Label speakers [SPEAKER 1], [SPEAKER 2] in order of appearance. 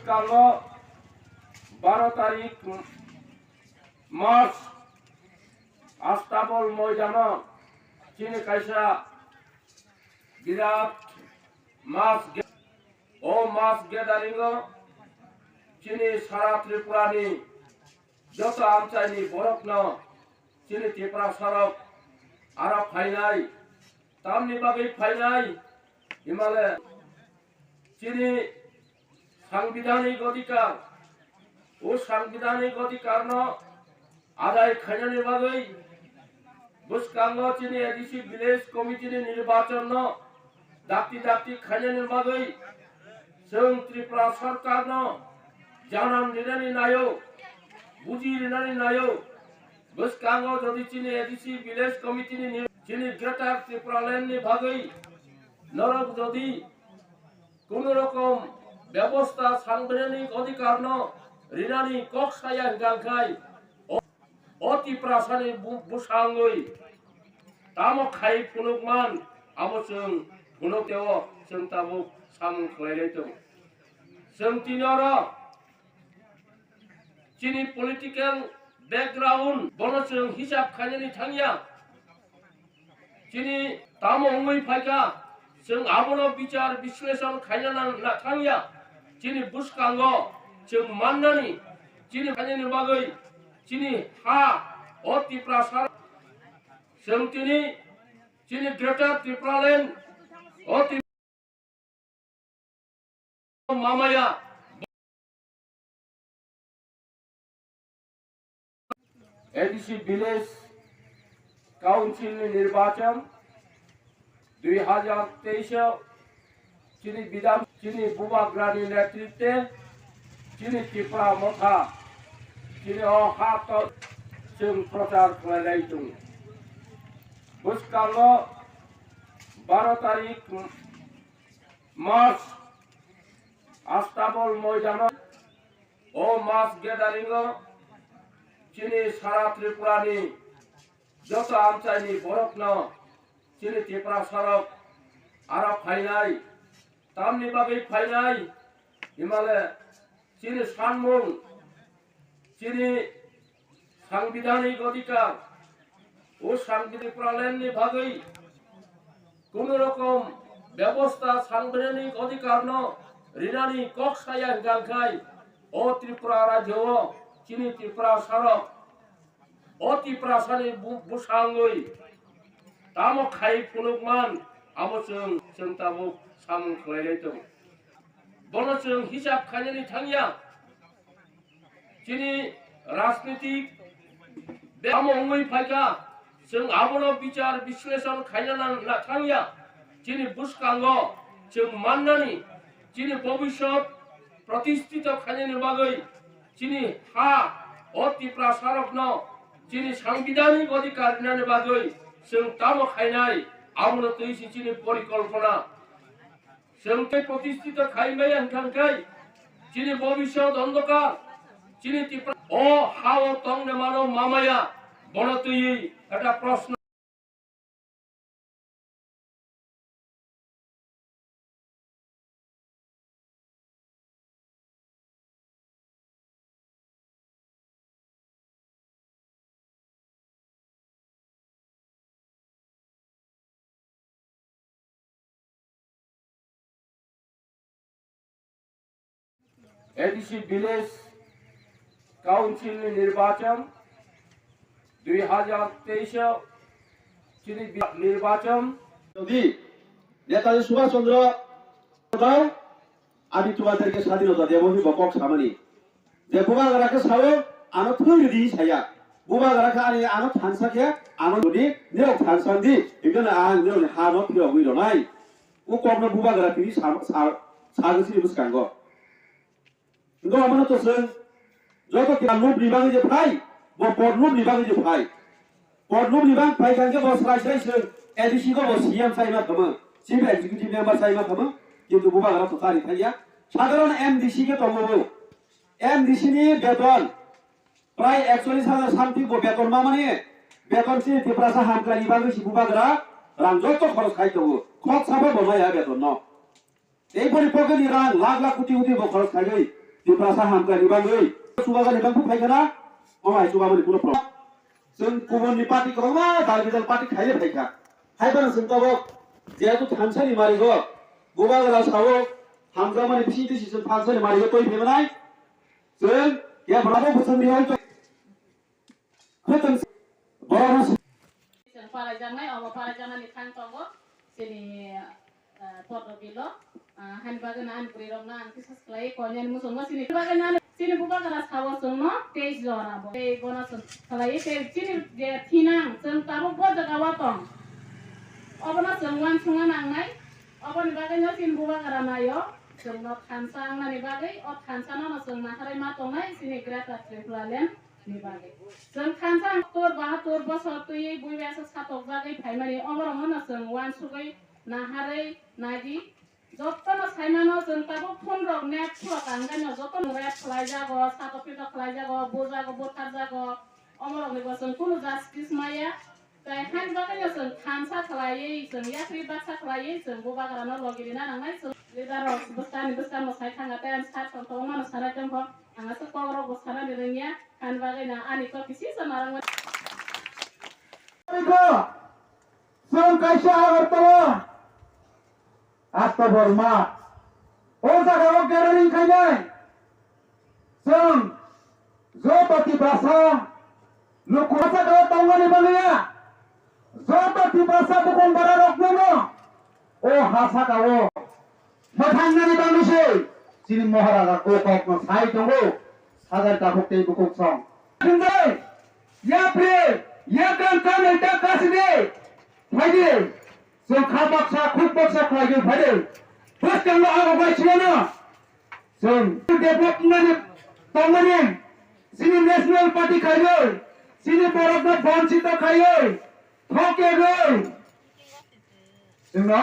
[SPEAKER 1] বুসকাঙ্গ 12 তারিখ মার্চ আস্তাবল ময়দান চিনি কাইসা বিরাট মাস গ্যাদারিং চিনি সারা ত্রিপুরানি যত আমচাইনি বরফ চিনি ত্রিপুরা সড়ক আরো ফাইনাই তামনি বাকি ফাইনাই হিমালয় চিনি সাংবিধানিক অধিকার ও সাংবিধানিক অধিকার আদায় খাইনানি বাকি বুসকাঙ্গ চিনি এডিসি ভিলেজ কমিটির নির্বাচন দাপ্তি খাইনানি বাকি जों त्रिपुरा सरकार जानान लिरनानै नायो बुझि लिरनानै नायो बुसकांगो जदि चिनि एडिसि विलेज कमिटिनि चिनि ग्रेटार त्रिपुरा लैंडनि भागै नरक जदि कोनो रकम व्यवस्था साংবিধানিক अधिकार रिनानि कक्साया गांखाय अति प्रासानि बुसांगै तामो खाय फुनुकमान आबोजों फुनुकतेव जों ताबो सामु खालायलायदों जों तिनर चिनि पलिटिकल बैकग्राउंड बनों हिसाब खायनानै थांया चिनि तामंगै फायका जों आबोनो बिचार विश्लेषण खायना थांया चिनि बुसकांग जों माननानै चिनि खायनानै बागै चिनि हा अति प्रासार जों चिनि ग्रेटार त्रिपुरा लैंड अति मामाया एडिसि विलेज काउंसिल निर्वाचन 2023 चिनि विधान चिनि बुबाग्रानि नेतृत्वे चिनि त्रिपुरा मथा चिनि हात जों प्रचार खालायलायदों बुसकांग 12 तारिख मार्च आस्ताबल मयदान मास ग्यादारिंग चिनि सारा त्रिपुरानि जत आमचाइनि बरफ चिनि त्रिपुरा सड़क आरो फाइनाय तामनि बागै फाइनाय हिमालय चिनि सानमुं चिनि साংবিধাनिक अधिकार ओ साংবিধাनिक त्रिपुरा लैंडनि भागै कोनो रकम व्यवस्था साংবিধাनिक अधिकार रिनानि कक्साया गांखाय ओ त्रिपुरा राज्य चिनि त्रिपुरा सड़क अति प्रासानि बुसांगै तामो खाय फुनुकमान आबोजों जों ताबो सामु खालायलायदों बनों हिसाब खायनानै थांया चिनि राजनीतिक तामंगै फायका जों आबोनो बिचार विश्लेषण खायना थांया चिनि बुसकांग जों माननानै चिनि भविष्यत प्रतिष्ठित खायनानै बागै चिनि हा अति प्रासारक चिनि साংবিধানিক अधिकार रिनानि बागै जों तामो खायनाय आबोनो तैसि चिनि परिकल्पना जों प्रतिष्ठित खायबाय अंखांखाय चिनि भविष्यत अंधकार चिनि त्रिपुरा ओ हाव तंगने मानो मामाया बनतयै एटा प्रश्न एडिसि विलेज काउंसिल निर्वाचन 2023 चिनि निर्वाचन
[SPEAKER 2] যদি নেতাজি সুভাষচন্দ্র দাও আমি তোমাদেরকে স্বাধীনতা দেব হি বকক সামনি যে বুবাগারাকে সাও আনো থৈদি ছায়া বুবাগারাকে আনি আনো থানসাকে আনো যদি নেও থানসান্দি ইগনা আন নেও হানো থিও গইলো নাই ও কমনো বুবাগারা তিনি সাগসি বুসকাঙ্গ ngo amana to sen joto ki anu bibangi je phai bo pornu bibangi je phai pornu bibang phai kange bo srai sen edisi ko bo CM sai ma khama chief executive member sai ma khama kintu buba gara to kari thaiya সাধারণ MDC ke tomo MDC ni beton প্রায় 41,000 শান্তি বেতন মানে বেতন C Tripura হামক্লানি বাগৈ C বুবা gara রাং যত খরচ খাইতো খত সাবা বনায়া বেতন এই পরিপক্ক নি রাং লাখ লাখ কোটি কোটি খরচ খাইগৈ di perasa hamka di bangui suka kan di bangku paikana oh ay suka mani kuno pro जों गुबुननि पार्टी गोबां दालगिदाल पार्टी खायले फायखा हायबानो जों गावो जेहेतु थानसालि मारिगो गोबागरा सावो हामजा माने फिसि दिसि जों थानसालि मारिगो तय फेमनाय जों या ब्राबो बोसोन रिहाय खोतन बरस
[SPEAKER 3] जों पारायजानाय अबा पारायजानानै थांथावो जोंनि फट'बिल' हानबागोना आनब्रिरमना आंखि सासख्लाय कन्यान मुसुमा सिनि बागोना सिनि बुबागरा सावो जोंनो तेज जराबो बे गना खालाय ते सिनि जे थिनां जों ताबो गजगावा दं अबना जों वान सुङा नांनाय अबनि बागैनो सिनि बुबागरा नायो जोंनो खानसा आंनानि बागै अ खानसाना जों माखारै मा दंनाय सिनि ग्रेटा ट्रिप्लालेन नि बागै जों खानसा तोर 72 बছर तुयै बुइबासो सातक बागै फाइमानि अमरमना जों वान सुगै नाहारै नादि जत्तन साइमानो जों ताबो फन रक नेट फुरा कांगानो जत्तन रेट खलाय जागो सातपिटा खलाय जागो बोजागो बोथार जागो अमरमनि जों कुनु जास्टिस माया ताइ हान बागैनो जों खानसा खलायै जों याख्रि बासा खलायै जों बुबागरानो लगिरिना नांनाय जों लिडार बस्तानि बस्तानो साइ थांगा ताइ सात सन्तो मानो सारा जम्भ आंगासो कवरो बसाना दिरनिया हान बागैना आनिको किसि समारंग
[SPEAKER 4] जों कायसा आगरतला आस्ताबरमा ओ जागायाव गेरेरिं खायनाय जों ज'बाति भाषा लुखुसा गाव तांगानि बांगैया ज'बाति भाषा बुकुं बारा रखनोनो ओ हासा गाव मोथांनानि बांगैसै जिनि महाराजा गोककनो साइ दंगो हाजार दाखुक्ते बुकुं सं खिन्दै या प्रे या कान एटा कासिदे फायदे जों खाबाक्सा खुबबाक्सा खायगो फायदे फस्टल आगो बायसियानो जों डेभलपमेन्ट तांगानि सिनि नेशनल पार्टी खायगो सिनि बरफनो बंचित खायगो थकेगो जोंना